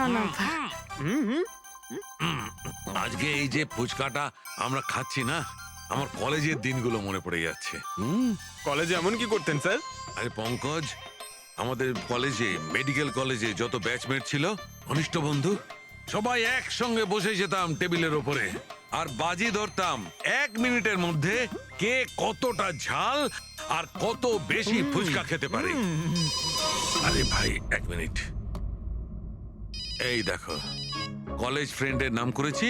না না আজকে এই যে ফুচকাটা আমরা খাচ্ছি না, আমার কলেজের দিনগুলো মনে পড়ে যাচ্ছে। কলেজে এমন কি করতেন স্যার? আরে পঙ্কজ, আমাদের কলেজে, মেডিকেল কলেজে যত ব্যাচমেট ছিল, ঘনিষ্ঠ বন্ধু, সবাই একসঙ্গে বসে যেতাম টেবিলের ওপরে আর বাজি ধরতাম 1 মিনিটের মধ্যে কে কতটা ঝাল আর কত বেশি ফুচকা খেতে পারে। আরে ভাই 1 মিনিট, এই দেখো কলেজ ফ্রেন্ডের নাম করেছি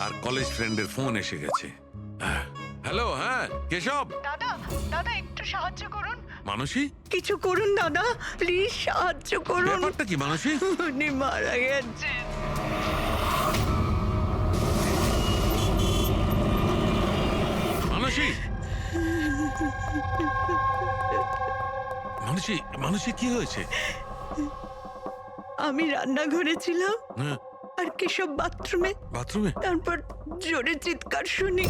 আর কলেজ ফ্রেন্ডের ফোন এসে গেছে। হ্যালো, হ্যাঁ কেশব। দাদা দাদা একটু সাহায্য করুন। মানসী, কিছু করুন দাদা, প্লিজ সাহায্য করুন। ব্যাপারটা কি মানসী? উনি মারা গেছেন। মানসী, মানসী, মানসী কি হয়েছে? আমি রান্নাঘরে ছিলাম হ্যাঁ, আর কেশব বাথরুমে, বাথরুমে? তারপর জোরে চিৎকার শুনি।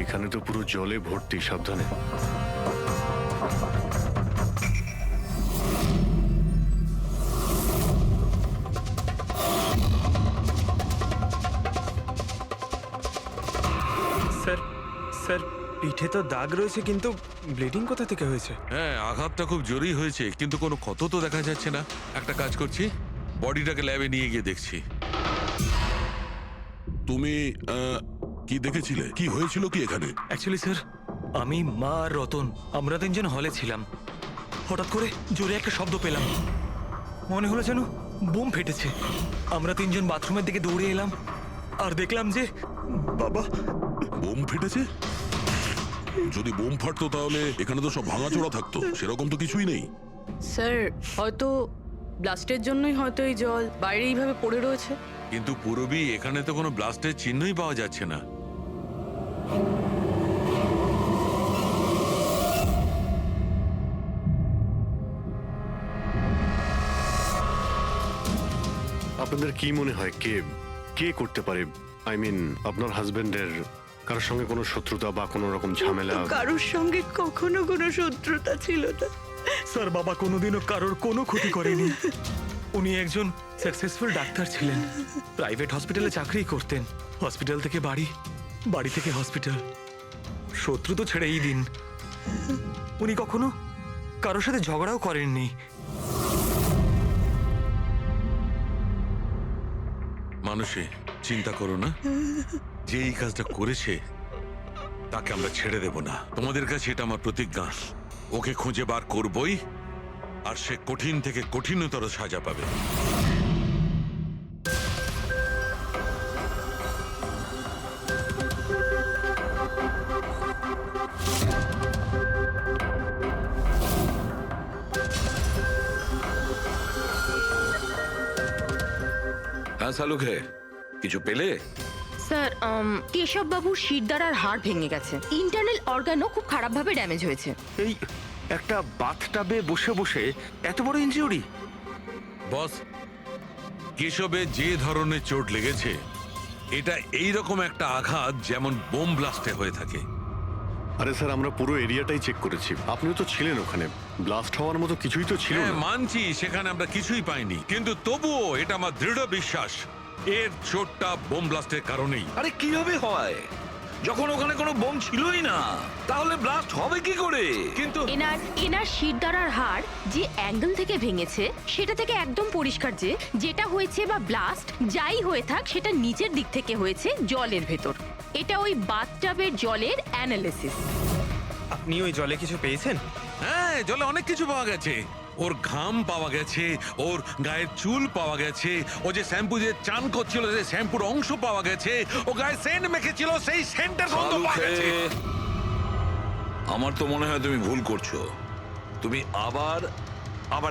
এখানে তো পুরো জলে ভর্তি, সাবধানে। স্যার স্যার পিঠে তো দাগ রয়েছে, কিন্তু ব্লিডিং কোথা থেকে হয়েছে? হ্যাঁ, আঘাতটা খুব জোরেই হয়েছে, কিন্তু কোনো ক্ষত তো দেখা যাচ্ছে না। একটা কাজ করছি, বডিটাকে ল্যাবে নিয়ে গিয়ে দেখছি। তুমি কি দেখেছিলে? কি হয়েছিল কি এখানে? অ্যাকচুয়ালি স্যার, আমি, মা আর রতন আমরা 3 জন হলে ছিলাম। হঠাৎ করে জোরে একটা শব্দ পেলাম, মনে হলো যেন বোম ফেটেছে। আমরা 3 জন বাথরুমের দিকে দৌড়ে এলাম আর দেখলাম যে বাবা। বোম ফেটেছে? যদি বোম ফাটতো তাহলে এখানে তো সব ভাঙাচোরা থাকতো, সেরকম তো কিছুই নেই। স্যার, হয়তো ব্লাস্টের জন্যই হয়তো এই জল বাইরে এইভাবে পড়ে রয়েছে। কিন্তু পুরবি, এখানে তো কোনো ব্লাস্টের চিহ্নই পাওয়া যাচ্ছে না। আপনাদের কি মনে হয় কে কে করতে পারে? আই মিন, আপনার হাজবেন্ডের কারোর সঙ্গে কোনো শত্রুতা বা কোনো রকম ঝামেলা? তো কারোর সঙ্গে কখনো কোনো শত্রুতা ছিল না। স্যার, বাবা কোনোদিনও কারোর কোনো ক্ষতি করেনি। উনি একজন সাকসেসফুল ডাক্তার ছিলেন, প্রাইভেট হসপিটালে চাকরি করতেন। হসপিটাল থেকে বাড়ি, বাড়ি থেকে হসপিটাল। শত্রু তো ছেড়েই দিন, উনি কখনো কারোর সাথে ঝগড়াও করেননি। মানুষে চিন্তা করো না, যে এই কাজটা করেছে তাকে আমরা ছেড়ে দেব না। তোমাদের কাছে এটা আমার প্রতিজ্ঞা, ওকে খুঁজে বার করবই, আর সে কঠিন থেকে কঠিনতর সাজা পাবে। হ্যাঁ শালুকে, কিছু পেলে? স্যার, কেশব বাবুর শিরদাঁড়ার হাড় ভেঙে গেছে, ইন্টারনাল অর্গানও খুব খারাপভাবে ড্যামেজ হয়েছে। এই একটা বাথটাবে বসে বসে এত বড় ইনজিউরি? বস, কেশবে যে ধরনের চোট লেগেছে, এটা এইরকম একটা আঘাত যেমন বোম ব্লাস্টে হয়ে থাকে। আরে স্যার, আমরা পুরো এরিয়াটাই চেক করেছি, আপনিও তো ছিলেন ওখানে। ব্লাস্ট হওয়ার মতো কিছুই তো ছিল হ্যাঁ না। মানছি, সেখানে আমরা কিছুই পাইনি, কিন্তু তবুও এটা আমার দৃঢ় বিশ্বাস এর চোটটা বোম ব্লাস্টের কারণেই। আরে কিভাবে হয় যখন ওখানে কোনো বোম ছিলই না? তাহলে ব্লাস্ট হবে কি করে? কিন্তু এনার শিরদাঁড়ার হাড় যে অ্যাঙ্গেল থেকে ভেঙেছে সেটা থেকে একদম পরিষ্কার যে যেটা হয়েছে বা ব্লাস্ট যাই হয়ে থাক, সেটা নিচের দিক থেকে হয়েছে, জলের ভেতর। এটা ওই বাথটাবের জলের অ্যানালিসিস। আপনি ওই জলে কিছু পেয়েছেন? হ্যাঁ, জলে অনেক কিছু পাওয়া গেছে। ওর ঘাম পাওয়া গেছে, ওর গায়ের চুল পাওয়া গেছে, ও যে শ্যাম্পু দিয়ে চান করছিল সেই শ্যাম্পুর অংশ পাওয়া গেছে, ও গায়ে সেন্ট মেখেছিল সেই সেন্টের গন্ধ পাওয়া গেছে। আমার তো মনে হয় তুমি ভুল করছো। তুমি আবার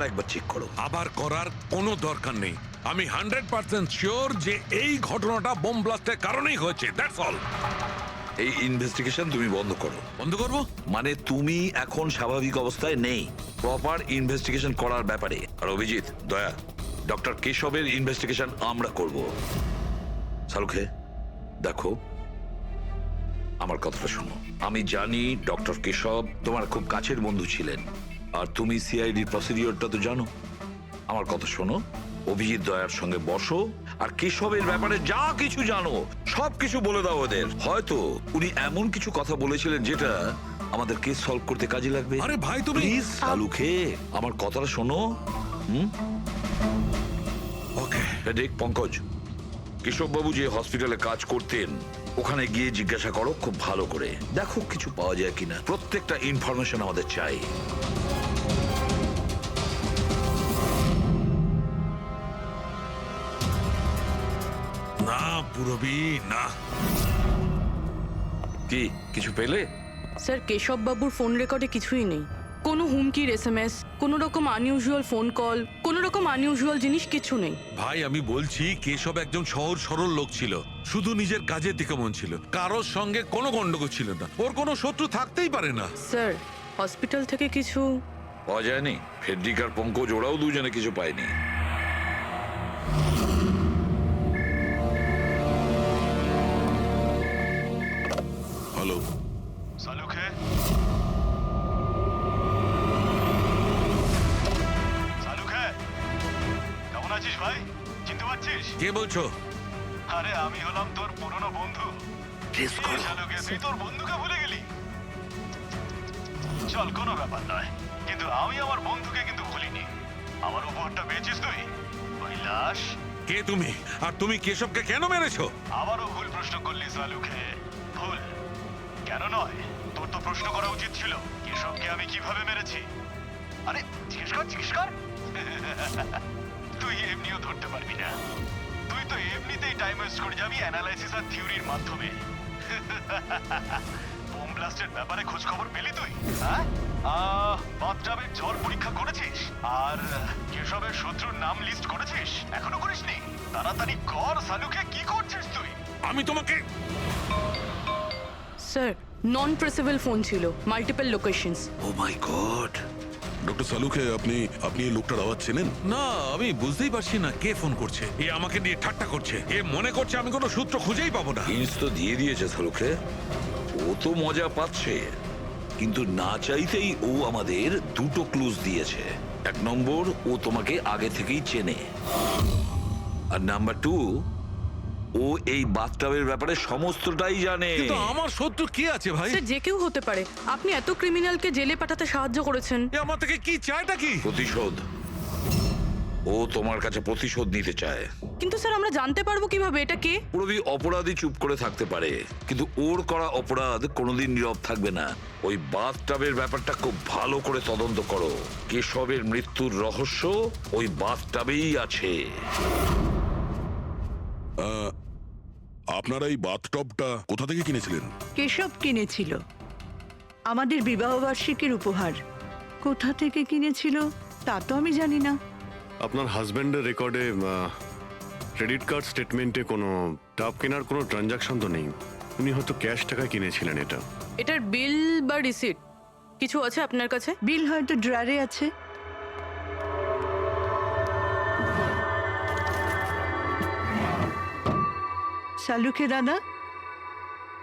একবার চেক করো। আবার করার কোনো দরকার নেই। আমি 100% শিওর যে এই ঘটনাটা বোম ব্লাস্টের কারণেই হয়েছে। That's all. এই ইনভেস্টিগেশন তুমি বন্ধ করো। বন্ধ করবো? মানে তুমি এখন স্বাভাবিক অবস্থায় নেই, প্রপার ইনভেস্টিগেশন করার ব্যাপারে। আর অভিজিৎ, দয়া, ডক্টর কেশবের ইনভেস্টিগেশন আমরা করব। শালুকে দেখো, আমার কথাটা শোনো। আমি জানি ডক্টর কেশব তোমার খুব কাছের বন্ধু ছিলেন, আর তুমি সিআইডি প্রসিডিওরটা তো জানো। আমার কথা শোনো, অভিজিৎ দয়ার সঙ্গে বসো আর কেশবের ব্যাপারে যা কিছু জানো সব কিছু বলে দাও ওদের। হয়তো উনি এমন কিছু কথা বলেছিলেন যেটা আমাদের কেস সলভ করতে কাজে লাগবে। আরে ভাই তুমি প্লিজ সালুখে আমার কথাটা শোনো। ওকে দেখ পঙ্কজ, কেশববাবু যে হসপিটালে কাজ করতেন ওখানে গিয়ে জিজ্ঞাসা করো খুব ভালো করে, দেখো কিছু পাওয়া যায় কিনা। প্রত্যেকটা ইনফরমেশন আমাদের চাই। না পুরবি না। কি কিছু পেলে? স্যার কেশব বাবুর ফোন রেকর্ডে কিছুই নেই। কোনো হুমকির এসএমএস, কোনো রকম আনইউজুয়াল ফোন কল, কোনো রকম আনইউজুয়াল জিনিস কিছু নেই। ভাই আমি বলছি কেশব একজন সহজ সরল লোক ছিল, শুধু নিজের কাজের দিকে মন ছিল, কারোর সঙ্গে কোনো গন্ডগোল ছিল না, ওর কোনো শত্রু থাকতেই পারে না। স্যার হসপিটাল থেকে কিছু পাওয়া যায়নি? ফেডরিক আর পঙ্কজ ওরাও দুজনে কিছু পায়নি। হ্যালো, সালুখে সালুখে কেমন আছিস ভাই? চিনতে পারছিস? কে বলছো? আরে আমি হলাম তোর পুরনো বন্ধু। সালুখে তুই তোর বন্ধুকে ভুলে গেলি? চল কোনো ব্যাপার নয়, কিন্তু আমি আমার বন্ধুকে কিন্তু ভুলিনি। আমার উপহারটা পেয়েছিস তুই? ওই লাশ। কে তুমি? আর তুমি কেশবকে কেন মেরেছো? আবারও ভুল প্রশ্ন করলি সালুখে। ভুল কেন নয়, তোর তো প্রশ্ন করা উচিত ছিল কেশবকে আমি কিভাবে মেরেছি। আরে জিজ্ঞেস কর জিজ্ঞেস কর। তুই এমনিও ধরতে পারবি না, তুই তো এমনিতেই টাইম ওয়েস্ট করে যাবি অ্যানালাইসিস আর থিওরির মাধ্যমে। বোম ব্লাস্টের ব্যাপারে খোঁজ খবর পেলি তুই? হ্যাঁ, বাথটাবের ঝড় পরীক্ষা করেছিস? আর কেশবের শত্রুর নাম লিস্ট করেছিস? এখনো করিসনি? তাড়াতাড়ি কর সালুকে, কি করছিস তুই? আমি তোমাকে স্যার নন ট্রেসেবল ফোন ছিল, মাল্টিপল লোকেশনস। ও মাই গড। ডক্টর সালুখে, আপনি এই লোকটার আওয়াজ চেনেন? না, আমি বুঝতেই পারছি না কে ফোন করছে। এ আমাকে নিয়ে ঠাট্টা করছে, এ মনে করছে আমি কোনো সূত্র খুঁজেই পাবো না। হিন্টস তো দিয়ে দিয়েছে সালুখে, ও তো মজা পাচ্ছে, কিন্তু না চাইতেই ও আমাদের দুটো ক্লুজ দিয়েছে। এক নম্বর, ও তোমাকে আগে থেকেই চেনে, আর নাম্বার 2, ও এই বাথটাবের ব্যাপারে সমস্তটাই জানে। কিন্তু আমার শত্রু কি আছে ভাই? স্যার যে কেউ হতে পারে, আপনি এত ক্রিমিনালকে জেলে পাঠাতে সাহায্য করেছেন। এ আমার থেকে কি চায়টা কি? প্রতিশোধ। ও তোমার কাছে প্রতিশোধ নিতে চায়। কিন্তু স্যার আমরা জানতে পারবো কিভাবে এটা কে? পুরবি অপরাধী চুপ করে থাকতে পারে, কিন্তু ওর করা অপরাধ কোনোদিন নীরব থাকবে না। ওই বাথটাবের ব্যাপারটা খুব ভালো করে তদন্ত করো। কেশবের মৃত্যুর রহস্য ওই বাথটাবেই আছে। আপনারা এই বাথটবটা কোথা থেকে কিনেছিলেন? কেশব কিনেছিল, আমাদের বিবাহবার্ষিকীর উপহার। কোথা থেকে কিনেছিল তা তো আমি জানি না। আপনার হাজবেন্ডের রেকর্ডে ক্রেডিট কার্ড স্টেটমেন্টে কোনো টাব কেনার কোনো ট্রানজাকশন তো নেই। উনি হয়তো ক্যাশ টাকায় কিনেছিলেন এটা। এটার বিল বা রিসিট কিছু আছে আপনার কাছে? বিল হয়তো ড্রয়ারে আছে। সালুখে দাদা,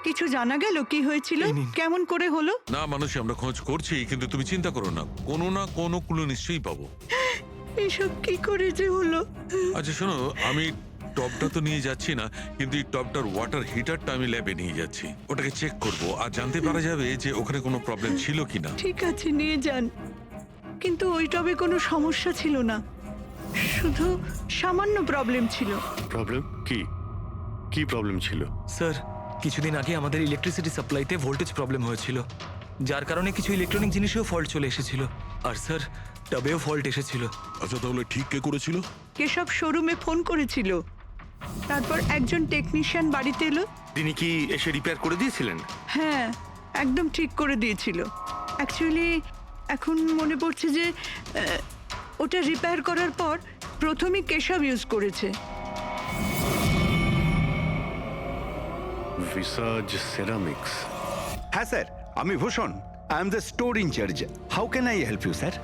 কিছু জানা গেল কি হয়েছিল, কেমন করে হলো? না মানুষ, আমরা খোঁজ করছি, কিন্তু তুমি চিন্তা করো না, কোনো না কোনো ক্লু নিশ্চয়ই পাবো। এসব কি করে যে হলো? আচ্ছা শোনো, আমি টপটা তো নিয়ে যাচ্ছি না, কিন্তু এই টপটার ওয়াটার হিটারটা আমি ল্যাবে নিয়ে যাচ্ছি। ওটাকে চেক করব আর জানতে পারা যাবে যে ওখানে কোনো প্রবলেম ছিল কিনা। ঠিক আছে, নিয়ে যান, কিন্তু ওই টবে কোনো সমস্যা ছিল না, শুধু সামান্য প্রবলেম ছিল। প্রবলেম কি? কি প্রবলেম ছিল? স্যার কিছুদিন আগে আমাদের ইলেকট্রিসিটি সাপ্লাইতে ভোল্টেজ প্রবলেম হয়েছিল, যার কারণে কিছু ইলেকট্রনিক জিনিসেও ফল্ট চলে এসেছিল। আর স্যার টবেও ফল্ট এসেছিল। আচ্ছা, তাহলে ঠিক কে করেছিল? কেশব শোরুমে ফোন করেছিল, তারপর একজন টেকনিশিয়ান বাড়িতে এলো। তিনি কি এসে রিপেয়ার করে দিয়েছিলেন? হ্যাঁ, একদম ঠিক করে দিয়েছিল। অ্যাকচুয়ালি এখন মনে পড়ছে যে ওটা রিপেয়ার করার পর প্রথমেই কেশব ইউজ করেছে। ভিসাজ সেরামিক্স। হ্যাঁ স্যার, আমি Bhushan. I am the store incharge. How can I help you sir?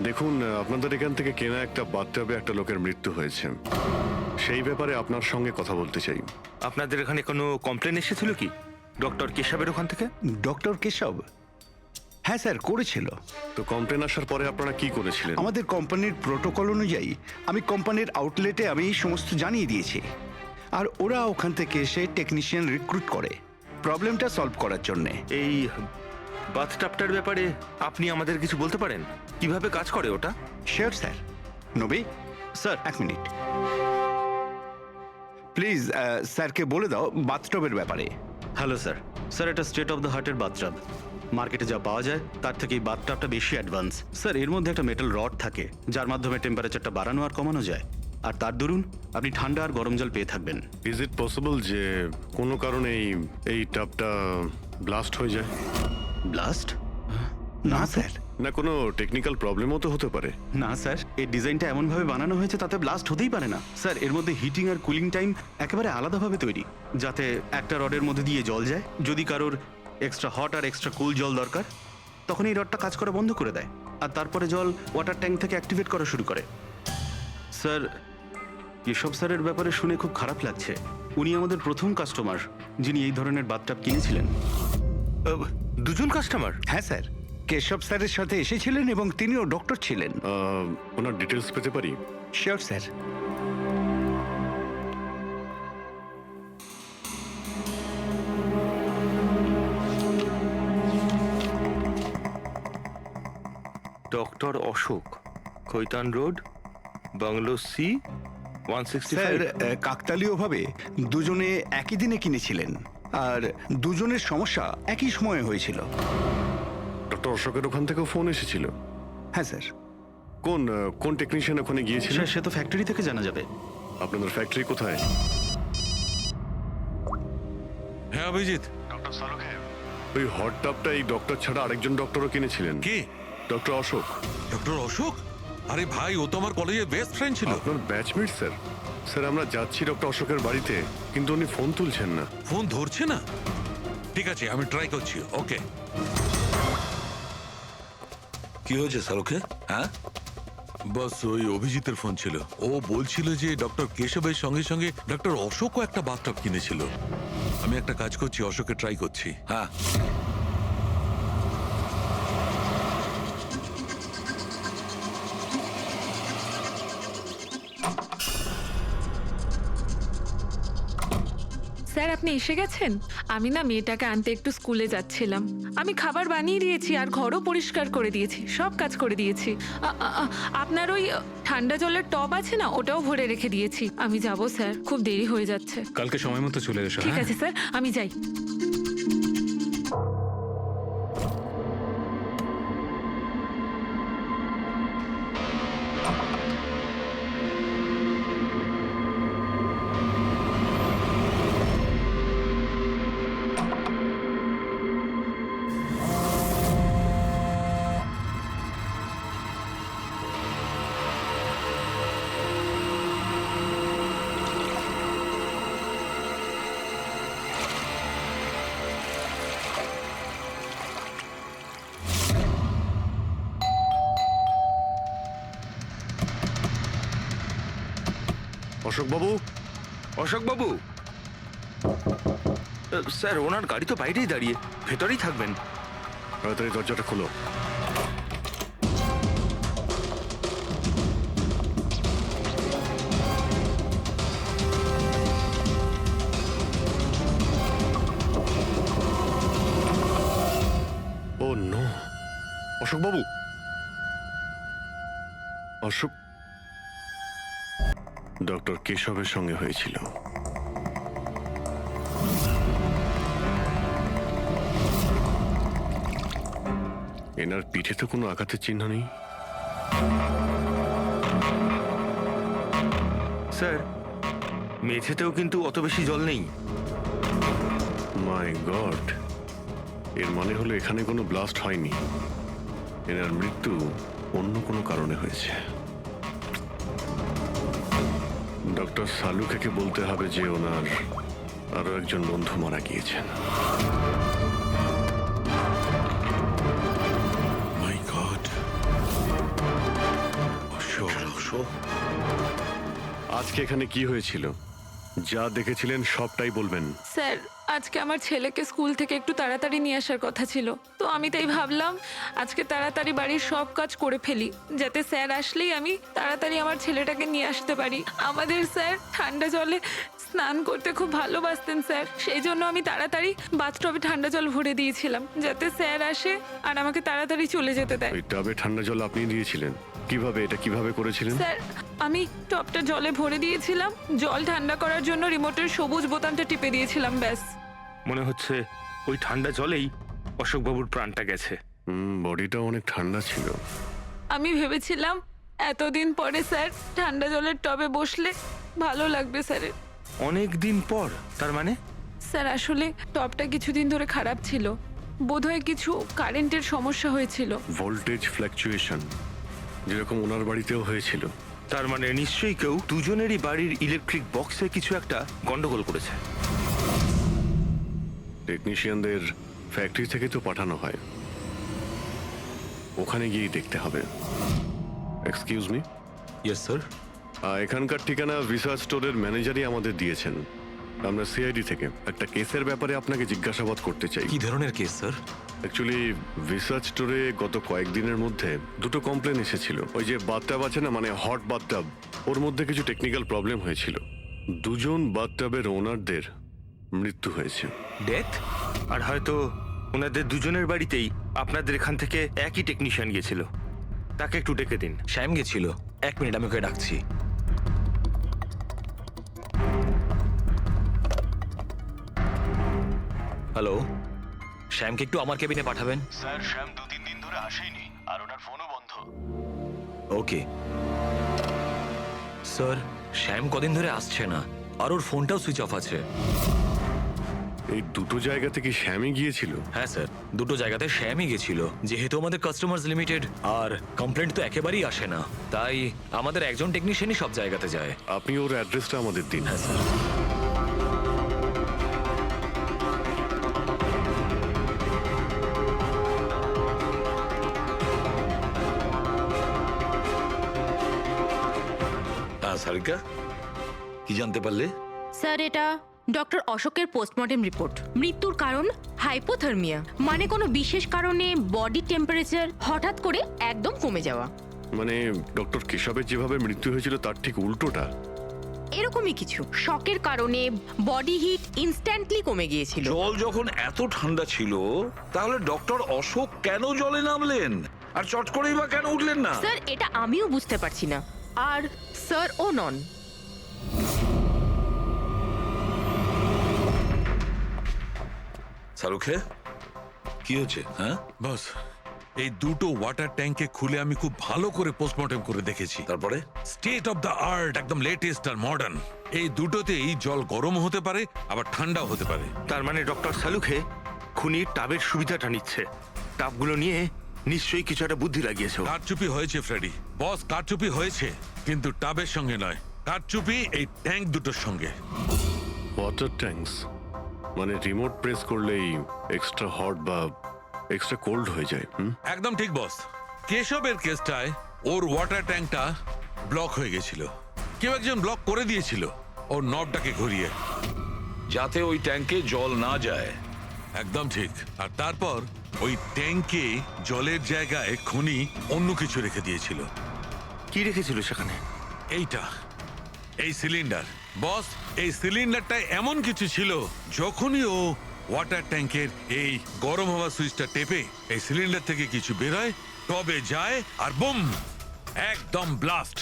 দেখুন, আপনাদের এখান থেকে কেনা একটা বাথটাবে একটা লোকের মৃত্যু হয়েছে, সেই ব্যাপারে আপনার সঙ্গে কথা বলতে চাই। আপনাদের এখানে কোনো কমপ্লেন এসেছিল কি ডক্টর কেশবের ওখান থেকে? ডক্টর কেশব? হ্যাঁ স্যার করেছিল। তো কমপ্লেন আসার পরে আপনারা কি করেছিলেন? আমাদের কোম্পানির প্রোটোকল অনুযায়ী আমি কোম্পানির আউটলেটে আমি এই সমস্ত জানিয়ে দিয়েছি, আর ওরা ওখান থেকে এসে টেকনিশিয়ান রিক্রুট করে প্রবলেমটা সলভ করার জন্যে। এই বাথটাবটার ব্যাপারে আপনি আমাদের কিছু বলতে পারেন? কিভাবে কাজ করে ওটা? Sure sir. নবী স্যার, এক মিনিট প্লিজ, স্যারকে বলে দাও বাথটবের ব্যাপারে। Hello sir. স্যার, এটা স্টেট অফ দ্য হার্টের বাথটাব। মার্কেটে যা পাওয়া যায় তার থেকে এই বাথটাবটা বেশি অ্যাডভান্স। স্যার, এর মধ্যে একটা মেটাল রড থাকে যার মাধ্যমে টেম্পারেচারটা বাড়ানো আর কমানো যায়, আর তার দরুন আপনি ঠান্ডা আর গরম জল পেয়ে থাকবেন। ইজ ইট পসিবল যে কোনো কারণে এই টাবটা ব্লাস্ট হয়ে যায়? ব্লাস্ট? না স্যার। না কোনো টেকনিক্যাল প্রবলেমও তো হতে পারে। না স্যার, এই ডিজাইনটা এমনভাবে বানানো হয়েছে তাতে ব্লাস্ট হতেই পারে না। স্যার, এর মধ্যে হিটিং আর কুলিং টাইম একেবারে আলাদাভাবে তৈরি, যাতে একটা রডের মধ্যে দিয়ে জল যায়। যদি কারোর এক্সট্রা হট আর এক্সট্রা কুল জল দরকার, তখন এই রডটা কাজ করা বন্ধ করে দেয়, আর তারপরে জল ওয়াটার ট্যাঙ্ক থেকে অ্যাক্টিভেট করা শুরু করে। স্যার, কেশব স্যারের ব্যাপারে শুনে খুব খারাপ লাগছে। উনি আমাদের প্রথম কাস্টমার যিনি এই ধরনের বাথটাব কিনেছিলেন। দুজন কাস্টমার? হ্যাঁ স্যার, কেশব স্যারের সাথে এসেছিলেন এবং তিনিও ডক্টর ছিলেন। ওনার ডিটেলস পেতে পারি? Sure sir. Doctor Ashok, Khaitan road, bungalow C, 165। Sir, কাকতালীয়ভাবে দুজনে একই দিনে কিনেছিলেন, আর দুজনের সমস্যা একই সময়ে হয়েছিল। ডক্টর অশোকের ওখান থেকেও ফোন এসেছিল? হ্যাঁ স্যার। কোন টেকনিশিয়ান ওখানে গিয়েছিল? সে তো ফ্যাক্টরি থেকে জানা যাবে। আপনাদের ফ্যাক্টরি কোথায়? হ্যাঁ অভিজিৎ। ডক্টর সালুখেভ, ওই হট টাবটা এই ডক্টর ছাড়া আরেকজন ডক্টরও কিনেছিলেন। কে? ডক্টর অশোক। ডক্টর অশোক? আরে ভাই, ও তো আমার কলেজের বেস্ট ফ্রেন্ড ছিল। আপনার ব্যাচমেট স্যার। স্যার, আমরা যাচ্ছি ডক্টর অশোকের বাড়িতে, কিন্তু উনি ফোন তুলছেন না। ফোন ধরছে না? ঠিক আছে, আমি ট্রাই করছি। ওকে। কি হয়েছে শাহরুখে? হ্যাঁ, বাস ওই অভিজিতের ফোন ছিল। ও বলছিল যে ডক্টর কেশবের সঙ্গে সঙ্গে ডক্টর অশোকও একটা বাথটব কিনেছিল। আমি একটা কাজ করছি, অশোকে ট্রাই করছি। হ্যাঁ। স্যার, আপনি এসে গেছেন? আমি না মেয়েটাকে আনতে একটু স্কুলে যাচ্ছিলাম। আমি খাবার বানিয়ে দিয়েছি আর ঘরও পরিষ্কার করে দিয়েছি, সব কাজ করে দিয়েছি। আপনার ওই ঠান্ডা জলের টব আছে না, ওটাও ভরে রেখে দিয়েছি। আমি যাব স্যার, খুব দেরি হয়ে যাচ্ছে। কালকে সময় মতো চলে এসো। ঠিক আছে স্যার, আমি যাই। অশোক বাবু। অশোক বাবু, স্যার ওনার গাড়ি তো বাইরেই দাঁড়িয়ে, ভেতরেই থাকবেন। তাড়াতাড়ি দরজাটা খোলো। ও নো, অশোক বাবু। অশোক ডক্টর কেশবের সঙ্গে হয়েছিল। এনার পিঠে তো কোনো আঘাতের চিহ্ন নেই। স্যার, মেঝেতেও কিন্তু অত বেশি জল নেই। মাই গড, এর মানে হলো এখানে কোনো ব্লাস্ট হয়নি। এনার মৃত্যু অন্য কোনো কারণে হয়েছে। ডক্টর সালুখেকে বলতে হবে যে ওনার আরো একজন বন্ধু মারা গিয়েছেন। মাই গড। আজকে এখানে কি হয়েছিল? যা দেখেছিলেন সবটাই বলবেন। স্যার আজকে আমার ছেলেকে স্কুল থেকে একটু তাড়াতাড়ি নিয়ে আসার কথা ছিল, তো আমি তাই ভাবলাম আজকে তাড়াতাড়ি বাড়ির সব কাজ করে ফেলি, যাতে স্যার আসলেই আমি তাড়াতাড়ি আমার ছেলেটাকে নিয়ে আসতে পারি। আমাদের স্যার ঠান্ডা জলে স্নান করতে খুব ভালোবাসতেন স্যার, সেই জন্য আমি তাড়াতাড়ি বাথটবে ঠান্ডা জল ভরে দিয়েছিলাম, যাতে স্যার আসে আর আমাকে তাড়াতাড়ি চলে যেতে দেয়। ওই টাবে ঠান্ডা জল আপনি দিয়েছিলেন? কিভাবে করেছিলেন? স্যার আমি টপটা জলে ভরে দিয়েছিলাম, জল ঠান্ডা করার জন্য রিমোটের সবুজ বোতামটা টিপে দিয়েছিলাম, ব্যাস। মনে হচ্ছে ওই ঠান্ডা জলেই অশোকবাবুর প্রাণটা গেছে। বডিটা অনেক ঠান্ডা ছিল। আমি ভেবেছিলাম এতদিন পরে স্যার ঠান্ডা জলের টবে বসলে ভালো লাগবে স্যারের। অনেক দিন পর? তার মানে? স্যার আসলে টবটা কিছুদিন ধরে খারাপ ছিল, বোধহয় কিছু কারেন্টের সমস্যা হয়েছিল। ভোল্টেজ ফ্ল্যাকচুয়েশন, যেরকম ওনার বাড়িতেও হয়েছিল। তার মানে নিশ্চয়ই কেউ দুজনেরই বাড়ির ইলেকট্রিক বক্সে কিছু একটা গন্ডগোল করেছে। টেকনিশিয়ানদের ফ্যাক্টরি থেকে তো পাঠানো হয়, ওখানে গিয়েই দেখতে হবে। Excuse me. Yes sir. এখানকার ঠিকানা রিসার্চ স্টোরের ম্যানেজারই আমাদের দিয়েছেন। আমরা সিআইডি থেকে একটা কেসের ব্যাপারে আপনাকে জিজ্ঞাসাবাদ করতে চাই। কি ধরনের কেস স্যার? অ্যাকচুয়ালি রিসার্চ স্টোরে গত কয়েকদিনের মধ্যে দুটো কমপ্লেন এসেছিল। ওই যে বাথটাব আছে না, মানে হট বাথটাব, ওর মধ্যে কিছু টেকনিক্যাল প্রবলেম হয়েছিল। দুজন বাথটাবের ওনারদের মৃত্যু হয়েছে। ডেথ? আর হয়তো ওনাদের দুজনের বাড়িতেই আপনাদের এখান থেকে একই টেকনিশিয়ান গেছিল। তাকে একটু ডেকে দিন। শ্যাম গেছিল। 1 মিনিট, আমি ওকে ডাকছি। হ্যালো, শ্যামকে একটু আমার কেবিনে পাঠাবেন। স্যার শ্যাম 2-3 দিন ধরে আসেনি আর ওনার ফোনও বন্ধ। ওকে স্যার, শ্যাম কদিন ধরে আসছে না আর ওর ফোনটাও সুইচ অফ আছে। এই দুটো জায়গাতে কি শ্যামই গিয়েছিল? হ্যাঁ স্যার, দুটো জায়গাতে শ্যামই গেছিল। যেহেতু আমাদের কাস্টমার্স লিমিটেড আর কমপ্লেন্ট তো একেবারেই আসে না, তাই আমাদের একজন টেকনিশিয়ানই সব জায়গাতে যায়। আপনি ওর অ্যাড্রেসটা আমাদের দিন। হ্যাঁ স্যার। হ্যাঁ সারিকা, কি জানতে পারলে? স্যার এটা ডক্টর অশোকের পোস্টমর্টেম রিপোর্ট। মৃত্যুর কারণ হাইপোথার্মিয়া, মানে কোনো বিশেষ কারণে বডি টেম্পারেচার হঠাৎ করে একদম কমে যাওয়া। মানে ডক্টর কেশবের যেভাবে মৃত্যু হয়েছিল তার ঠিক উল্টোটা? এরকমই কিছু। শকের কারণে বডি হিট ইনস্ট্যান্টলি কমে গিয়েছিল। জল যখন এত ঠান্ডা ছিল, তাহলে ডক্টর অশোক কেন জলে নামলেন আর চট করেই বা কেন উঠলেন না? স্যার এটা আমিও বুঝতে পারছি না, আর স্যার ও নন। শাহরুখে কি হচ্ছে? হ্যাঁ বস, এই দুটো ওয়াটার ট্যাঙ্কে খুলে আমি খুব ভালো করে পোস্টমর্টেম করে দেখেছি। তারপরে স্টেট অফ দ্য আর্ট, একদম লেটেস্ট আর মডার্ন। এই দুটোতেই জল গরম হতে পারে আবার ঠান্ডাও হতে পারে। তার মানে ডক্টর শালুখে খুনির টাবের সুবিধাটা নিচ্ছে। টাবগুলো নিয়ে নিশ্চয়ই কিছু একটা বুদ্ধি লাগিয়েছে। কারচুপি হয়েছে ফ্রেডি বস, কারচুপি হয়েছে, কিন্তু টাবের সঙ্গে নয়। কারচুপি এই ট্যাঙ্ক দুটোর সঙ্গে। ওয়াটার ট্যাঙ্কস মানে রিমোট প্রেস করলেই এক্সট্রা হট বা এক্সট্রা কোল্ড হয়ে যায়। একদম ঠিক বস। কেশবের কেসটায় ওর ওয়াটার ট্যাঙ্কটা ব্লক হয়ে গেছিল। কেউ একজন ব্লক করে দিয়েছিল ওর নবটাকে ঘুরিয়ে, যাতে ওই ট্যাঙ্কে জল না যায়। একদম ঠিক। আর তারপর ওই ট্যাঙ্কে জলের জায়গায় খুনি অন্য কিছু রেখে দিয়েছিল। কি রেখেছিল সেখানে? এইটা, এই সিলিন্ডার। বস, এই সিলিন্ডারটা এমন কিছু ছিল, যখনই ও ওয়াটার ট্যাঙ্কের এই গরম হওয়া সুইচটা টেপে এই সিলিন্ডার থেকে কিছু বেরোয়, টবে যায় আর বুম, একদম ব্লাস্ট।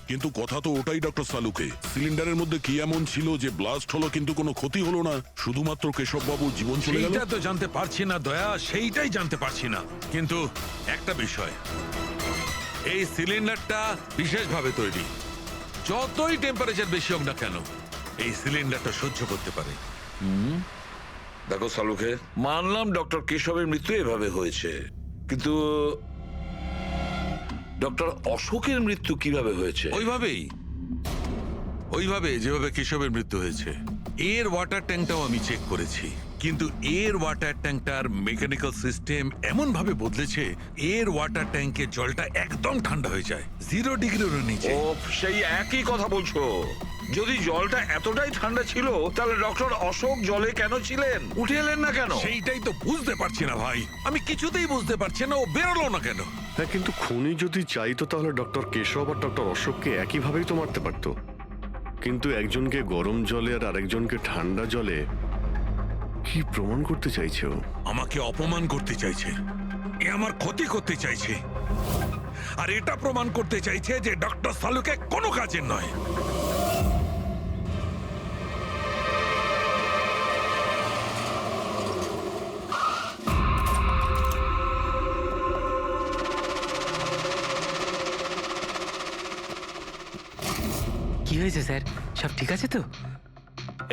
কিন্তু কথা তো ওটাই ডক্টর সালুকে, সিলিন্ডারের মধ্যে কি এমন ছিল যে ব্লাস্ট হলো কিন্তু কোনো ক্ষতি হলো না, শুধুমাত্র কেশববাবুর জীবন চলে গেল? সেইটা তো জানতে পারছি না দয়া, সেইটাই জানতে পারছি না। কিন্তু একটা বিষয়, এই সিলিন্ডারটা বিশেষভাবে তৈরি। যতই টেম্পারেচার বেশি হোক না কেন, এই সিলিন্ডারটা সহ্য করতে পারে। দেখো শালুখে, মানলাম ডক্টর কেশবের মৃত্যু এভাবে হয়েছে, কিন্তু ডক্টর অশোকের মৃত্যু কিভাবে হয়েছে? ওইভাবে যেভাবে কেশবের মৃত্যু হয়েছে। এর ওয়াটার ট্যাঙ্কটাও আমি চেক করেছি, কিন্তু এর ওয়াটার ট্যাঙ্কটার মেকানিক্যাল সিস্টেম এমন ভাবে বদলেছে, এর ওয়াটার ট্যাঙ্কের জলটা একদম ঠান্ডা হয়ে যায়, 0 ডিগ্রিরও নিচে। ও সেই একই কথা বলছো। যদি জলটা এতটাই ঠান্ডা ছিল তাহলে ডক্টর অশোক জলে কেন ছিলেন? উঠে এলেন না কেন? সেইটাই তো বুঝতে পারছি না ভাই, আমি কিছুতেই বুঝতে পারছি না ও বেরোলো না কেন। হ্যাঁ, কিন্তু খুনি যদি চাইতো তাহলে ডক্টর কেশব আর ডক্টর অশোককে একইভাবেই তো মারতে পারতো। কিন্তু একজনকে গরম জলে আর আরেকজনকে ঠান্ডা জলে কি প্রমাণ করতে চাইছে ও? আমাকে অপমান করতে চাইছে, এ আমার ক্ষতি করতে চাইছে, আর এটা প্রমাণ করতে চাইছে যে ডক্টর সালুকে কোনো কাজের নয়। কি হয়েছে স্যার, সব ঠিক আছে তো?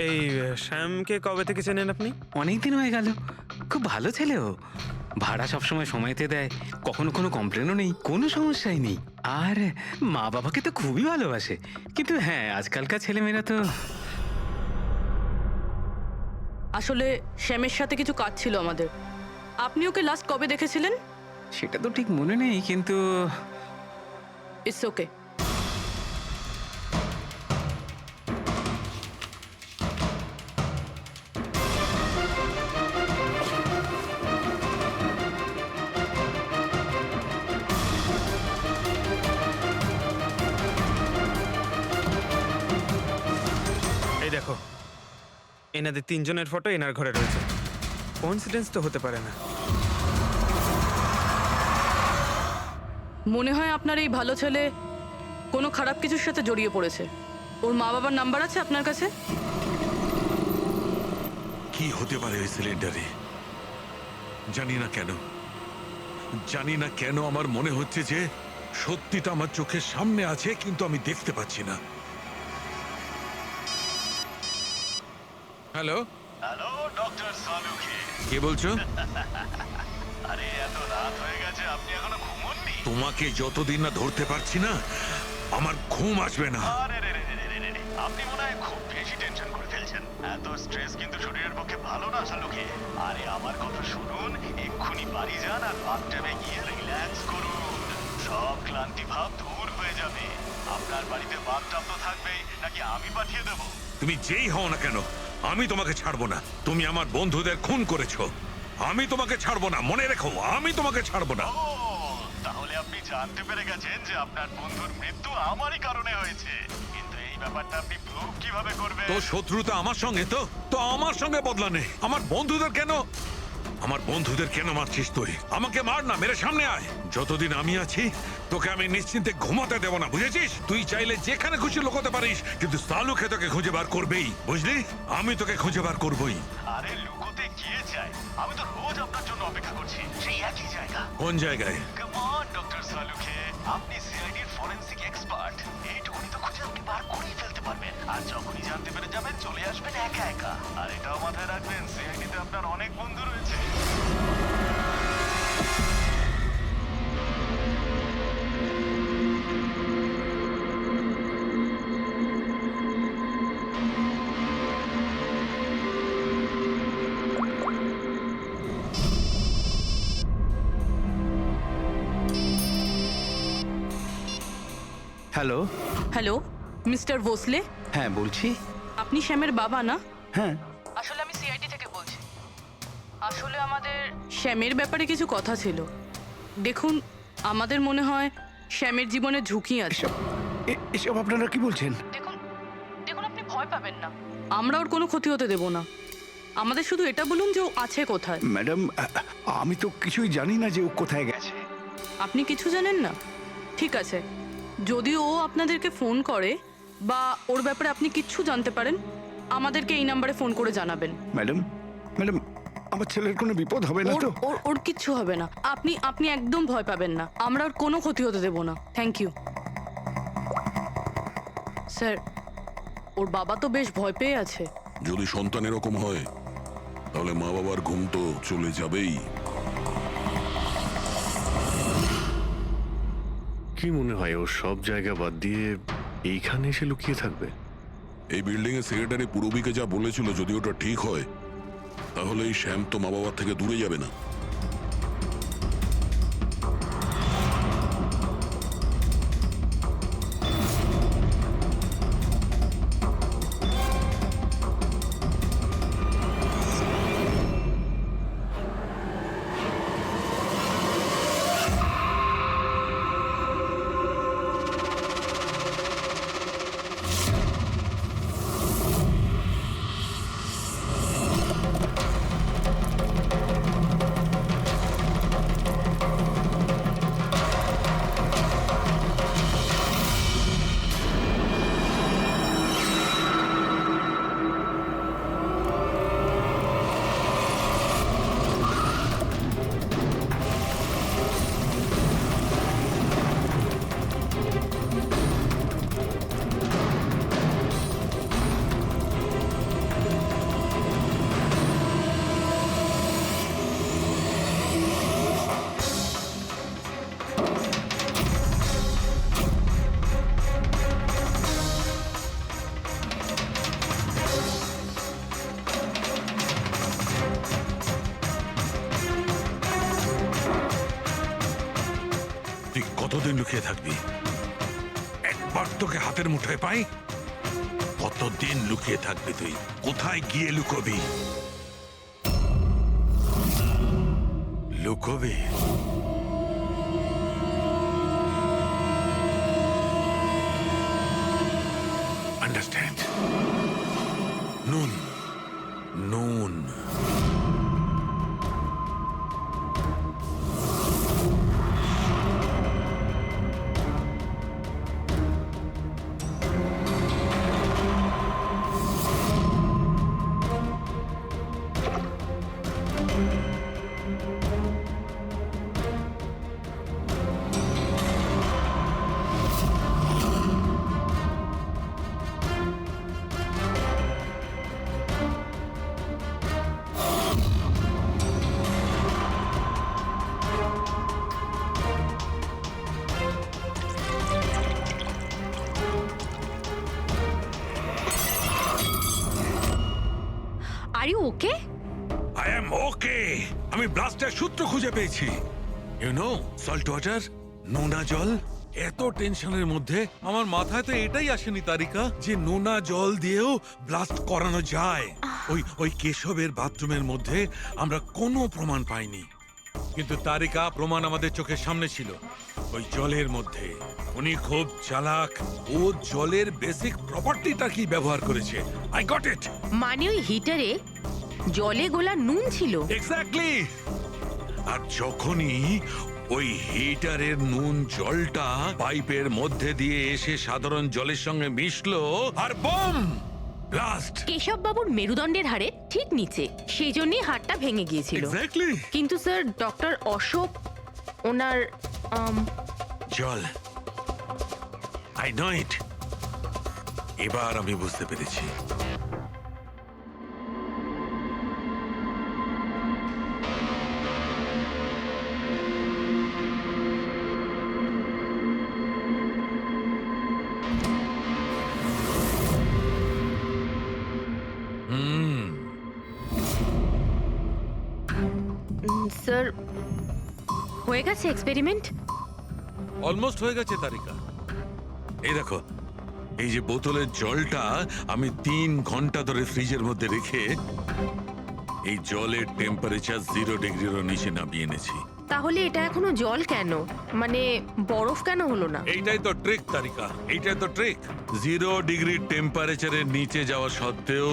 এই শ্যামকে কবে থেকে চেনেন আপনি? অনেক দিন হয়ে গেল, খুব ভালো ছেলে ও। ভাড়া সবসময় সময়তে দেয়, কখনো কোনো কমপ্লেনও নেই, কোনো সমস্যাই নেই। আর মা বাবাকে তো খুবই ভালোবাসে। কিন্তু হ্যাঁ, আজকালকার ছেলেমেয়েরা তো... আসলে শ্যামের সাথে কিছু কাজ ছিল আমাদের। আপনি ওকে লাস্ট কবে দেখেছিলেন? সেটা তো ঠিক মনে নেই, কিন্তু ইটস ওকে। এই দেখো, এনাদের তিনজনের ফটো এনার ঘরে রয়েছে। কোইন্সিডেন্স তো হতে পারে না। মনে হয় আপনার এই ভালো ছেলে কোনো খারাপ কিছুর সাথে জড়িয়ে পড়েছে। ওর মা বাবার নাম্বার আছে আপনার কাছে? কি হতে পারে ওই সিলিন্ডারে? জানি না কেন, জানি না কেন আমার মনে হচ্ছে যে সত্যিটা আমার চোখের সামনে আছে, কিন্তু আমি দেখতে পাচ্ছি না। হ্যালো হ্যালো ডক্টর সালুকে, কে বলছো? আরে এত রাত হয়ে গেছে, আপনি এখনো ঘুমোননি? তোমাকে যতদিন না ধরতে পারছি না আমার ঘুম আসবে না। আরে রে রে রে রে রে রে, আপনি মনে হয় খুব বেশি টেনশন করে ফেলছেন। এত স্ট্রেস কিন্তু শরীরের পক্ষে ভালো না সালুকে। আরে আমার কথা শুনুন, এক্ষুনি বাড়ি যান আর বাথটাবে গিয়ে রিল্যাক্স করুন। সব ক্লান্তি ভাব দূর হয়ে যাবে। আপনার বাড়িতে বাথটাব তো থাকবেই, নাকি আমি পাঠিয়ে দেবো? তুমি যেই হও না কেন আমি তোমাকে ছাড়বো না। তুমি আমার বন্ধুদের খুন করেছো, আমি তোমাকে ছাড়বো না, মনে রেখো, আমি তোমাকে ছাড়বো না। ও, তাহলে আপনি জানতে পেরে গেছেন যে আপনার বন্ধুর মৃত্যু আমারই কারণে হয়েছে। কিন্তু এই ব্যাপারটা আপনি প্রুভ কিভাবে করবেন? তো শত্রুতা আমার সঙ্গে, তো আমার সঙ্গে বদলা নে। আমার বন্ধুদের কেন মারছিস তুই? আমাকে মার না, মেরে সামনে আয়। যতদিন আমি আছি তোকে আমি নিশ্চিন্তে ঘুমাতে দেব না, বুঝেছিস? তুই চাইলে যেখানে খুশি লুকোতে পারিস, কিন্তু সালুকে তোকে খুঁজে বার করবেই, বুঝলি? আমি তোকে খুঁজে বার করবই। আরে লুকোতে গিয়ে চাই, আমি তো রোজ আপনার জন্য অপেক্ষা করছি, সেই একই জায়গা। কোন জায়গায়? কাম অন ডক্টর সালুকে, আপনি সিআইডির ফরেনসিক এক্সপার্ট। এইটুকুনি তো খুঁজে আপনি বার করেই ফেলতে পারবেন। আর যখনই জানতে পেরে যাবেন চলে আসবেন একা একা। আর এটাও মাথায় রাখবেন, সিআইডিতে আপনার অনেক বন্ধু রয়েছে। হ্যালো। হ্যালো মিস্টার ভোসলে, হ্যাঁ বলছি। আপনি শ্যামের বাবা না? হ্যাঁ। আসলে আমি সিআইডি থেকে বলছি। আসলে আমাদের শ্যামের ব্যাপারে কিছু কথা ছিল। দেখুন, আমাদের মনে হয় শ্যামের জীবনে ঝুঁকি আছে। এসব আপনারা কি বলছেন? দেখুন আপনি ভয় পাবেন না, আমরা ওর কোনো ক্ষতি হতে দেব না। আমাদের শুধু এটা বলুন যে ও আছে কোথায়। ম্যাডাম, আমি তো কিছুই জানি না যে ও কোথায় গেছে। আপনি কিছু জানেন না? ঠিক আছে, যদি ও আপনাদেরকে ফোন করে বা ওর ব্যাপারে আপনি কিচ্ছু জানতে পারেন, আমাদেরকে এই নাম্বারে ফোন করে জানাবেন। ম্যাডাম, আমার ছেলের কোনো বিপদ হবে না তো? ওর কিচ্ছু হবে না। আপনি একদম ভয় পাবেন না, আমরা ওর কোনো ক্ষতি হতে দেব না। Thank you sir. ওর বাবা তো বেশ ভয় পেয়ে আছে। যদি সন্তান এরকম হয় তাহলে মা বাবার ঘুম তো চলে যাবেই। কি মনে হয় ও সব জায়গা বাদ দিয়ে এইখানে এসে লুকিয়ে থাকবে? এই বিল্ডিং এর সেক্রেটারি পূরবীকে যা বলেছিল, যদি ওটা ঠিক হয় তাহলে এই শ্যাম তো মা বাবার থেকে দূরে যাবে না। তুই কতদিন লুকিয়ে থাকবি? একবার তোকে হাতের মুঠোয় পাই, কতদিন লুকিয়ে থাকবি তুই? কোথায় গিয়ে লুকোবি? লুকোবি? আন্ডারস্ট্যান্ড? নুন, নুন। Are you okay? I am okay. আমি ব্লাস্টের সূত্র খুঁজে পেয়েছি। ইউ নো, সল্ট ওয়াটার, নোনা জল। এত টেনশনের মধ্যে আমার মাথায় তো এটাই আসেনি তারিকা যে নোনা জল দিয়েও ব্লাস্ট করানো যায়। ওই কেশবের বাথরুমের মধ্যে আমরা কোনো প্রমাণ পাইনি, কিন্তু তারিকা প্রমাণ আমাদের চোখের সামনে ছিল। ওই জলের মধ্যে উনি খুব চালাক, ও জলের বেসিক প্রপার্টিটা কি ব্যবহার করেছে। I got it. মানে ওই হিটারে জলে গোলা নুন ছিল? এক্স্যাক্টলি। আর যখনই ওই হিটারের নুন জলটা পাইপের মধ্যে দিয়ে এসে সাধারণ জলের সঙ্গে মিশলো, আর বম, ব্লাস্ট। কেশব বাবুর মেরুদণ্ডের হাড়ে ঠিক নিচে, সেই জন্যই হাড়টা ভেঙে গিয়েছিল। এক্স্যাক্টলি। কিন্তু স্যার, ডক্টর অশোক ওনার জল, আই নো ইট। এবার আমি বুঝতে পেরেছি। স্যার, হয়ে গেছে এক্সপেরিমেন্ট? অলমোস্ট হয়ে গেছে তারিকা। এই দেখো, এই যে বোতলের জলটা আমি 3 ঘন্টা ধরে ফ্রিজের মধ্যে রেখে এই জলের টেম্পারেচার 0 ডিগ্রিরও নিচে নামিয়ে এনেছি। তাহলে এটা এখনো জল কেন? মানে বরফ কেন হলো না? এইটাই তো ট্রিক তারিকা, এইটাই তো ট্রিক। 0 ডিগ্রি টেম্পারেচারের নিচে যাওয়া সত্ত্বেও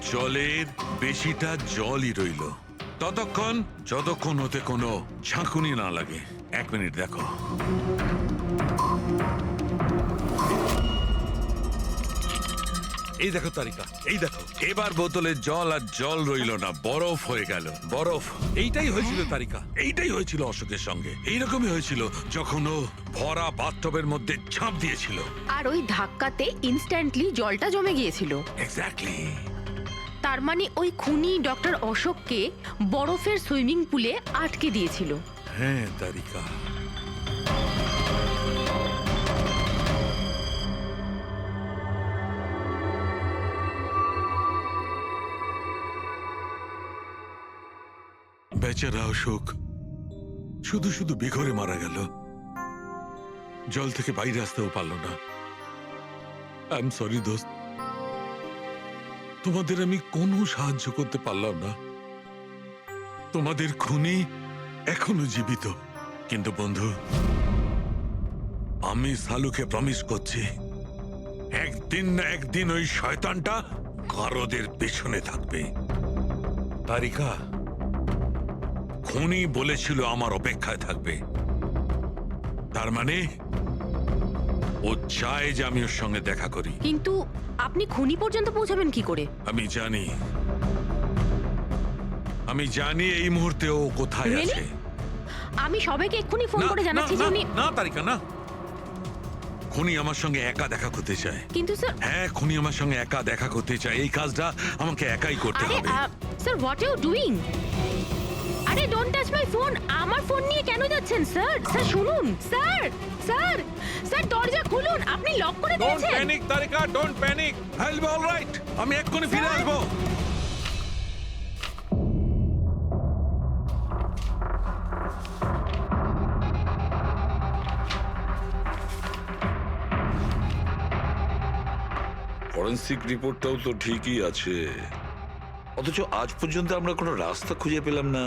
জলের বেশিটা জলই রইল ততক্ষণ, যতক্ষণ ওতে কোনো ঝাঁকুনি না লাগে। 1 মিনিট দেখো। এই দেখো তারিকা, এই দেখো, এবার বোতলে জল আর জল রইল না, বরফ হয়ে গেল। বরফ। এইটাই হয়েছিল তারিকা, এইটাই হয়েছিল অশোকের সঙ্গে। এইরকমই হয়েছিল যখন ও ভরা বাথটবের মধ্যে ঝাঁপ দিয়েছিল। আর ওই ধাক্কাতে ইনস্ট্যান্টলি জলটা জমে গিয়েছিল। এক্স্যাক্টলি। তার মানে ওই খুনি ডক্টর অশোককে বরফের সুইমিং পুলে আটকে দিয়েছিল। হ্যাঁ তারিকা। বেচারা অশোক শুধু শুধু বেঘরে মারা গেল, জল থেকে বাইরে আসতেও পারল না। আই এম সরি দোস্ত, তোমাদের আমি কোনো সাহায্য করতে পারলাম না। তোমাদের খুনি এখনো জীবিত। কিন্তু বন্ধু, আমি সালুকে প্রমিস করছি, একদিন না একদিন ওই শয়তানটা কারোদের পেছনে থাকবে। তারিকা, খুনি বলেছিল আমার অপেক্ষায় থাকবে। তার মানে ও চায় যে আমি ওর সঙ্গে দেখা করি। কিন্তু আপনি খুনি পর্যন্ত পৌঁছাবেন কি করে? আমি জানি এই মুহূর্তে ও কোথায় Really? আছে। আমি সবাইকে এক্ষুনি ফোন করে জানাচ্ছি যে উনি... না তারিকা, না। খুনি আমার সঙ্গে একা দেখা করতে চায়। কিন্তু স্যার... হ্যাঁ, খুনি আমার সঙ্গে একা দেখা করতে চায়। এই কাজটা আমাকে একাই করতে আরে হবে। Sir, what you doing? আরে ডোন্ট টাচ মাই ফোন। আমার ফোন নিয়ে কেন যাচ্ছেন স্যার? স্যার শুনুন, স্যার স্যার স্যার দরজা খুলুন। আপনি লক করে ডোন্ট দিয়েছেন। Panic Tarika, don't panic. I will be alright. আমি এক্ষুনি ফিরে আসবো। ফরেন্সিক রিপোর্টটাও তো ঠিকই আছে, অথচ আজ পর্যন্ত আমরা কোনো রাস্তা খুঁজে পেলাম না।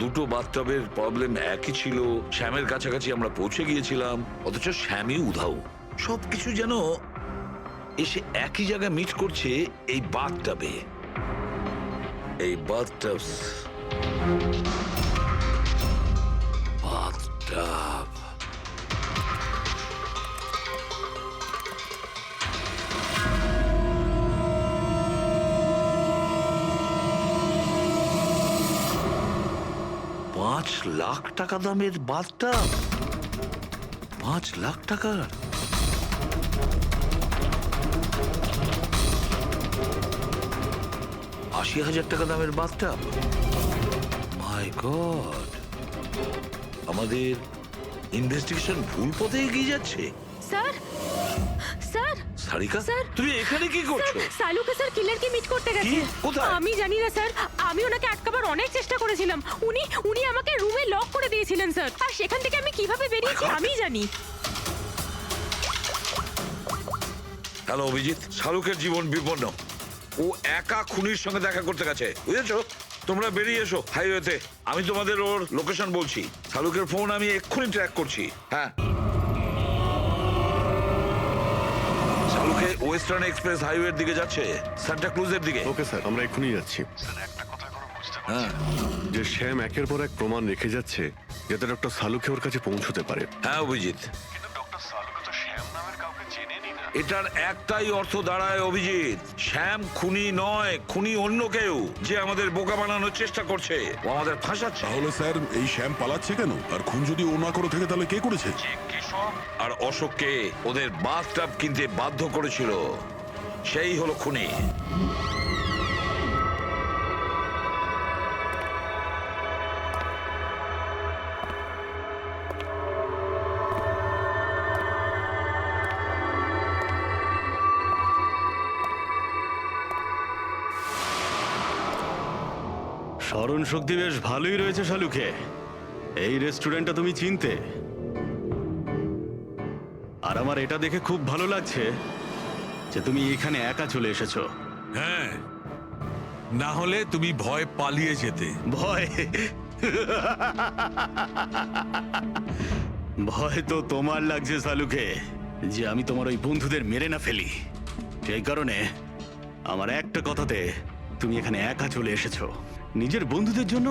দুটো বাথটবের প্রবলেম একই ছিল, শ্যামের কাছাকাছি আমরা পৌঁছে গিয়েছিলাম, অথচ শ্যামই উধাও। সবকিছু যেন এসে একই জায়গায় মিট করছে এই বাথটবে। এই বাথটব বাথটব $5,00,000 দামের বাথটব, 5 লাখ টাকার। $80,000 দামের বাথটব। মাই গড, আমাদের ইনভেস্টিগেশন ভুল পথে এগিয়ে যাচ্ছে। স্যার স্যার সারিকা, স্যার, তুমি এখানে কি করছো? স্যার, সালুকে স্যার কিলারকে মিট করতে গেছে। কোথায়? আমি জানি না স্যার, আমি ওনাকে আটকাবার অনেক চেষ্টা করেছিলাম। উনি আমাকে রুমে লক করে দিয়েছিলেন স্যার, আর সেখান থেকে আমি কিভাবে বেরিয়েছি আমি জানি। হ্যালো অভিজিৎ, শাহরুখের জীবন বিপন্ন। ও একা খুনির সঙ্গে দেখা করতে গেছে, বুঝেছো? তোমরা বেরিয়ে এসো হাইওয়েতে, আমি তোমাদের ওর লোকেশন বলছি। শাহরুখের ফোন আমি এক্ষুনি ট্র্যাক করছি। হ্যাঁ, শাহরুখে ওয়েস্টার্ন এক্সপ্রেস হাইওয়ের দিকে যাচ্ছে, সান্টা ক্রুজের দিকে। ওকে স্যার, আমরা এক্ষুনি যাচ্ছি। হ্যাঁ, যে শ্যাম একের পর এক প্রমাণ রেখে যাচ্ছে যাতে ডক্টর সালুকে ওর কাছে পৌঁছতে পারে। হ্যাঁ অভিজিৎ, এটার একটাই অর্থ দাঁড়ায় অভিজিৎ, শ্যাম খুনি নয়, খুনি অন্য কেউ, যে আমাদের বোকা বানানোর চেষ্টা করছে, ও আমাদের ফাঁসাচ্ছে। তাহলে স্যার এই শ্যাম পালাচ্ছে কেন? আর খুন যদি ও না করে থাকে তাহলে কে করেছে? আর অশোককে ওদের বাথটব কিনতে বাধ্য করেছিল, সেই হলো খুনি। স্মরণ শক্তি বেশ ভালোই রয়েছে শালুকে। এই রেস্টুরেন্টটা তুমি চিনতে, আর আমার এটা দেখে খুব ভালো লাগছে যে তুমি এখানে একা চলে এসেছো। হ্যাঁ, না হলে তুমি ভয় পালিয়ে যেতে। ভয়? ভয় তো তোমার লাগছে শালুকে, যে আমি তোমার ওই বন্ধুদের মেরে না ফেলি। সেই কারণে আমার একটা কথাতে তুমি এখানে একা চলে এসেছো। নিজের বন্ধুদের জন্য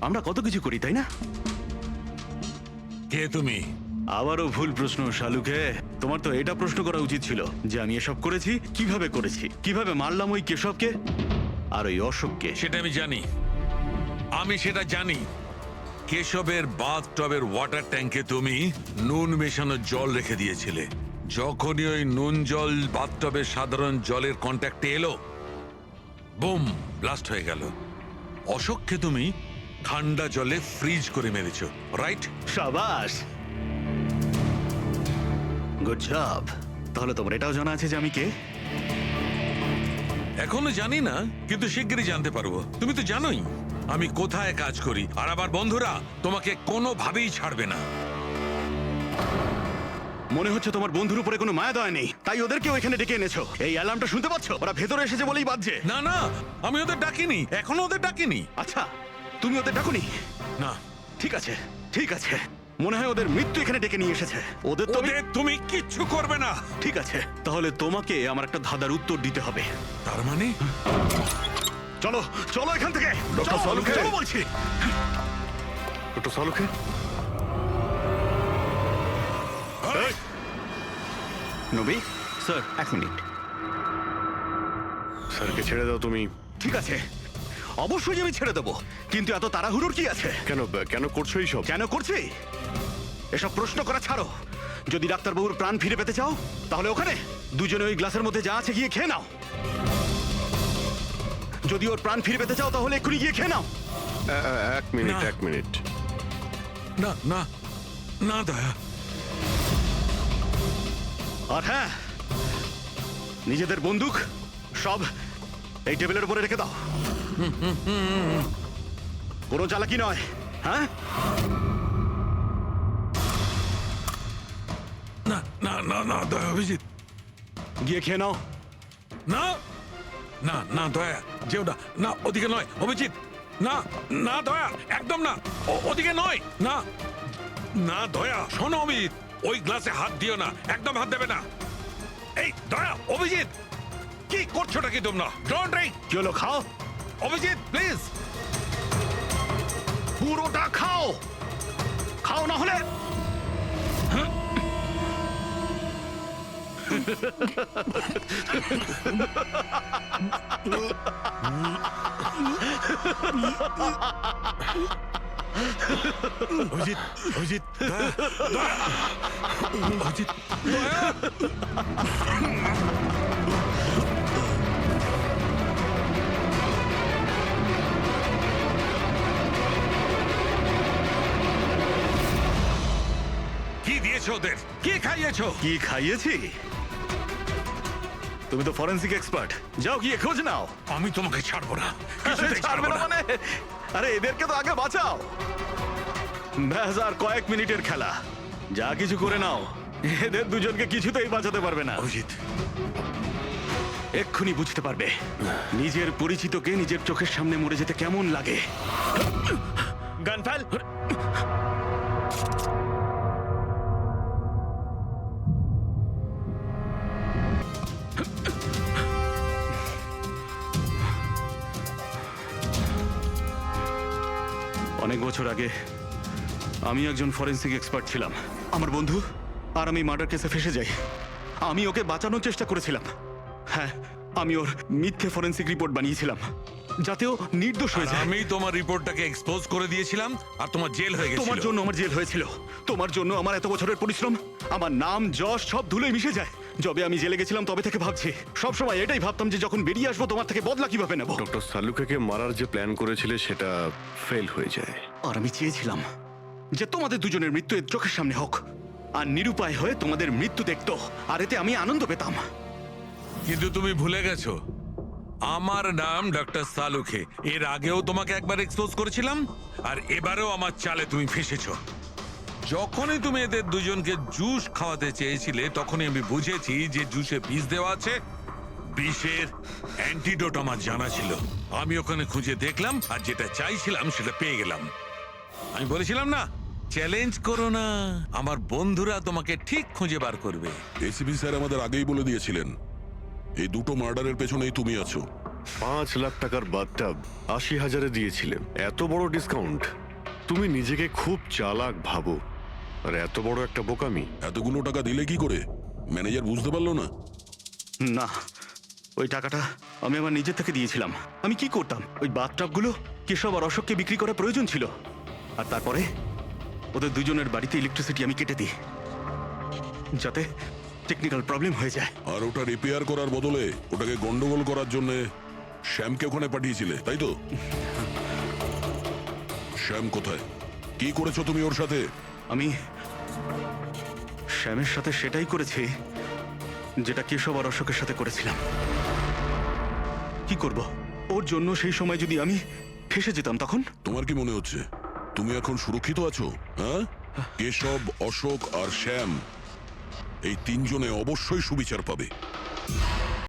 আমরা কত কিছু করি, তাই না? কে তুমি? আবারও ভুল প্রশ্ন শালুকে। তোমার তো এটা প্রশ্ন করা উচিত ছিল যে আমি এসব করেছি, কিভাবে মারলাম ওই কেশবকে আর ওই অশোককে। সেটা আমি জানি, আমি সেটা জানি। কেশবের বাথটবের ওয়াটার ট্যাঙ্কে তুমি নুন মেশানো জল রেখে দিয়েছিলে। যখনই ওই নুন জল বাথটবের সাধারণ জলের কন্ট্যাক্টে এলো, বুম, ব্লাস্ট হয়ে গেল। অশোককে তুমি ঠান্ডা জলে ফ্রিজ করে মেরেছো, রাইট? শাবাশ, গুড জব। তাহলে তোমার এটাও জানা আছে যে আমি কে? এখনো জানি না, কিন্তু শিগগিরই জানতে পারবো। তুমি তো জানোই আমি কোথায় কাজ করি, আর আমার বন্ধুরা তোমাকে কোনোভাবেই ছাড়বে না। মনে হচ্ছে তোমার বন্ধুর উপরে কোনো মায়া দয়া নেই, তাই ওদেরকেও এখানে ডেকে এনেছো। এই অ্যালার্মটা শুনতে পাচ্ছ? ওরা ভেতরে এসেছে বলেই বাজছে। না না, আমি ওদের ডাকিনি, এখনো ওদের ডাকিনি। আচ্ছা, তুমি ওদের ডাকুনি? না। ঠিক আছে, ঠিক আছে। মনে হয় ওদের মৃত্যু এখানে ডেকে নিয়ে এসেছে। ওদের তুমি কিচ্ছু করবে না। ঠিক আছে, তাহলে তোমাকে আমার একটা ধাঁধার উত্তর দিতে হবে। তার মানে? চলো চলো এখান থেকে। ডক্টর সালুকে, চলো বলছি। ডক্টর সালুকে, নবী স্যার, 1 মিনিট। স্যারকে ছেড়ে দাও তুমি। ঠিক আছে, অবশ্যই আমি ছেড়ে দেবো, কিন্তু এত তাড়াহুড়োর কি আছে? কেন করছো এইসব? কেন করছি এসব প্রশ্ন করা ছাড়ো। যদি ডাক্তারবাবুর প্রাণ ফিরে পেতে চাও তাহলে ওখানে দুজনে ওই গ্লাসের মধ্যে যা আছে গিয়ে খেয়ে নাও। যদি ওর প্রাণ ফিরে পেতে চাও তাহলে এক্ষুনি গিয়ে খেয়ে নাও। 1 মিনিট। না না না দয়া। আর হ্যাঁ, নিজেদের বন্দুক সব এই টেবিলের উপরে রেখে দাও। কোনো চালাকি নয়, হ্যাঁ? না না না না দয়া, অভিজিৎ গিয়ে খেয়ে নাও। না না না দয়া যেও না, না ওদিকে নয় অভিজিৎ, না না দয়া একদম না, ওদিকে নয়, না না দয়া শোনো অভিজিৎ, ওই গ্লাসে হাত দিও না, একদম হাত দেবে না। এই দয়া অভিজিৎ কি করছোটা কি তোমরা? Don't drink. চলো খাও, অভিজিৎ প্লিজ। পুরোটা খাও, খাও না হলে অভিজিৎ অভিজিৎ দয়া দয়া অভিজিৎ দয়া। কি দিয়েছো ওদের? কি খাইয়েছো? কি খাইয়েছি? তুমি তো ফরেন্সিক এক্সপার্ট, যাও গিয়ে খোঁজ নাও। আমি তোমাকে ছাড়বো না, কিছুতেই ছাড়বো না। মানে আরে এদেরকে তো আগে বাঁচাও। ব্যাস আর কয়েক মিনিটের খেলা, যা কিছু করে নাও, এদের দুজনকে কিছুতেই বাঁচাতে পারবে না। অভিজিৎ এক্ষুনি বুঝতে পারবে নিজের পরিচিতকে নিজের চোখের সামনে মরে যেতে কেমন লাগে। গান ফেল। অনেক বছর আগে আমি একজন ফরেন্সিক এক্সপার্ট ছিলাম। আমার বন্ধু আর আমি মার্ডার কেসে ফেসে যাই। আমি ওকে বাঁচানোর চেষ্টা করেছিলাম। হ্যাঁ, আমি ওর মিথ্যে ফরেন্সিক রিপোর্ট বানিয়েছিলাম যাতে ও নির্দোষ হয়ে যায়। আমি তোমার রিপোর্টটাকে এক্সপোজ করে দিয়েছিলাম আর তোমার জেল হয়ে গেছিল। তোমার জন্য আমার জেল হয়েছিল, তোমার জন্য আমার এত বছরের পরিশ্রম, আমার নাম যশ সব ধুলোয় মিশে যায়। যবে আমি জেলে গেছিলাম তবে থেকে ভাবছি, সবসময় এটাই ভাবতাম যে যখন বেরিয়ে আসবো তোমার থেকে বদলা কিভাবে নেব। ডক্টর সালুকেকে মারার যে প্ল্যান করেছিলে সেটা ফেল হয়ে যায়। আর আমি চেয়েছিলাম যে তোমাদের দুজনের মৃত্যু এর চোখের সামনে হোক, আর নিরুপায় হয়ে তোমাদের মৃত্যু দেখতো, আর এতে আমি আনন্দ পেতাম। কিন্তু তুমি ভুলে গেছো আমার নাম ডক্টর সালুকে। এর আগেও তোমাকে একবার এক্সপোজ করেছিলাম আর এবারেও আমার চালে তুমি ফেসেছো। যখনই তুমি এদের দুজনকে জুস খাওয়াতে চেয়েছিলে তখনই আমি বুঝেছি যে জুসে বিষ দেওয়া আছে। বিষের অ্যান্টিডোট আমার জানা ছিল। আমি ওখানে খুঁজে দেখলাম আর যেটা চাইছিলাম সেটা পেয়ে গেলাম। আমি বলেছিলাম না, চ্যালেঞ্জ করো না, আমার বন্ধুরা তোমাকে ঠিক খুঁজে বার করবে। এসিপি স্যার আমাদের আগেই বলে দিয়েছিলেন এই দুটো মার্ডারের পেছনেই তুমি আছো। 5 লাখ টাকার বাথটাব 80,000-এ দিয়েছিলে, এত বড় ডিসকাউন্ট। তুমি নিজেকে খুব চালাক ভাবো, আর এত বড় একটা বোকামি। এতগুলো টাকা দিলে কি করে? ম্যানেজার বুঝতে পারলো না? না, ওই টাকাটা আমি আমার নিজের থেকে দিয়েছিলাম। আমি কি করতাম, ওই বাথটাবগুলো কেশব আর অশোককে বিক্রি করা প্রয়োজন ছিল, আর তারপরে ওদের দুজনের বাড়িতে ইলেকট্রিসিটি আমি কেটে দিই যাতে টেকনিক্যাল প্রবলেম হয়ে যায়। আর ওটা রিপেয়ার করার বদলে ওটাকে গন্ডগোল করার জন্য শ্যামকে ওখানে পাঠিয়েছিলে, তাই তো? শ্যাম কোথায়? কি করেছো তুমি ওর সাথে? আমি শ্যামের সাথে সেটাই করেছি যেটা কেশব আর অশোকের সাথে করেছিলাম। কি করব, ওর জন্য সেই সময় যদি আমি ফেসে যেতাম তখন? তোমার কি মনে হচ্ছে তুমি এখন সুরক্ষিত আছো? হ্যাঁ, কেশব, অশোক আর শ্যাম এই তিনজনে অবশ্যই সুবিচার পাবে।